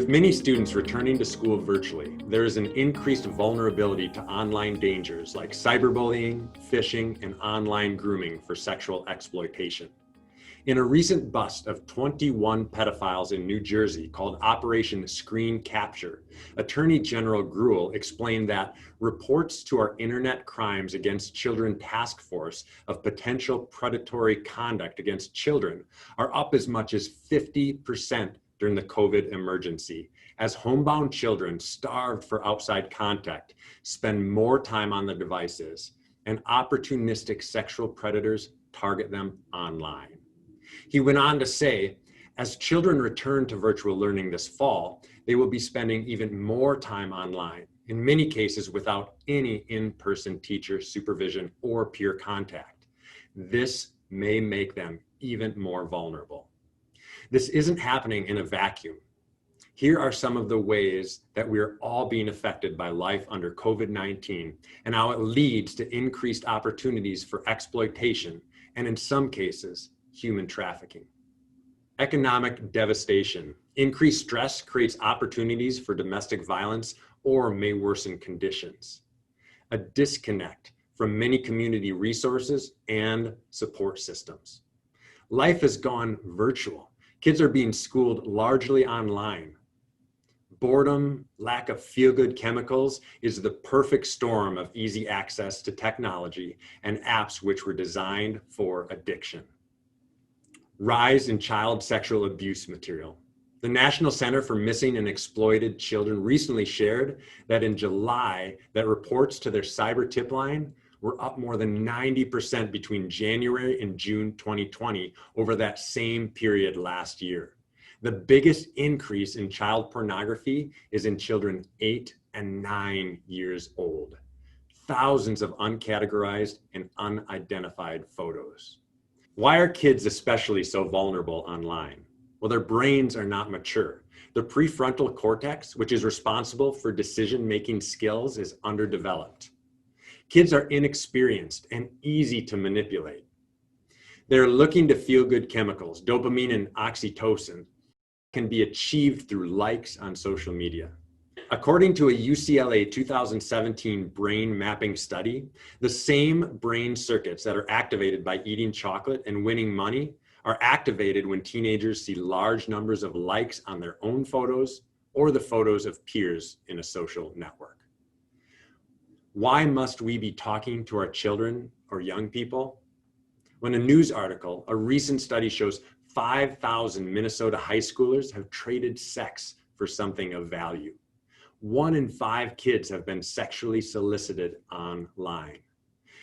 With many students returning to school virtually, there is an increased vulnerability to online dangers like cyberbullying, phishing, and online grooming for sexual exploitation. In a recent bust of 21 pedophiles in New Jersey called Operation Screen Capture, Attorney General Gruhl explained that reports to our Internet Crimes Against Children Task Force of potential predatory conduct against children are up as much as 50% during the COVID emergency, as homebound children starved for outside contact spend more time on the devices, and opportunistic sexual predators target them online. He went on to say, as children return to virtual learning this fall, they will be spending even more time online, in many cases without any in-person teacher supervision or peer contact. This may make them even more vulnerable. This isn't happening in a vacuum. Here are some of the ways that we're all being affected by life under COVID-19 and how it leads to increased opportunities for exploitation and, in some cases, human trafficking. Economic devastation. Increased stress creates opportunities for domestic violence or may worsen conditions. A disconnect from many community resources and support systems. Life has gone virtual. Kids are being schooled largely online. Boredom, lack of feel-good chemicals is the perfect storm of easy access to technology and apps which were designed for addiction. Rise in child sexual abuse material. The National Center for Missing and Exploited Children recently shared that in July, that reports to their cyber tip line were up more than 90% between January and June 2020 over that same period last year. The biggest increase in child pornography is in children 8 and 9 years old. Thousands of uncategorized and unidentified photos. Why are kids especially so vulnerable online? Well, their brains are not mature. The prefrontal cortex, which is responsible for decision-making skills, is underdeveloped. Kids are inexperienced and easy to manipulate. They're looking to feel good chemicals, dopamine and oxytocin, can be achieved through likes on social media. According to a UCLA 2017 brain mapping study, the same brain circuits that are activated by eating chocolate and winning money are activated when teenagers see large numbers of likes on their own photos or the photos of peers in a social network. Why must we be talking to our children or young people? When a news article, a recent study shows 5,000 Minnesota high schoolers have traded sex for something of value. 1 in 5 kids have been sexually solicited online.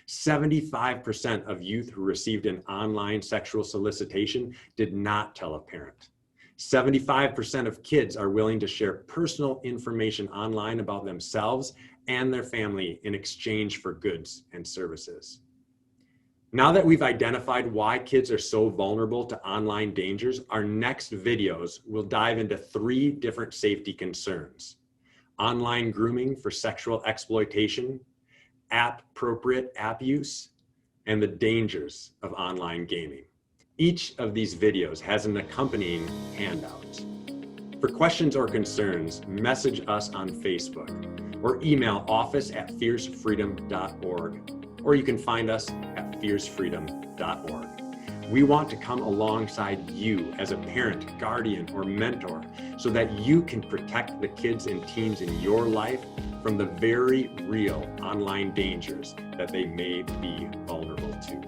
75% of youth who received an online sexual solicitation did not tell a parent. 75% of kids are willing to share personal information online about themselves and their family in exchange for goods and services. Now that we've identified why kids are so vulnerable to online dangers, our next videos will dive into 3 different safety concerns: online grooming for sexual exploitation, app-appropriate app use, and the dangers of online gaming. Each of these videos has an accompanying handout. For questions or concerns, message us on Facebook or email office@fiercefreedom.org, or you can find us at fiercefreedom.org. We want to come alongside you as a parent, guardian, or mentor so that you can protect the kids and teens in your life from the very real online dangers that they may be vulnerable to.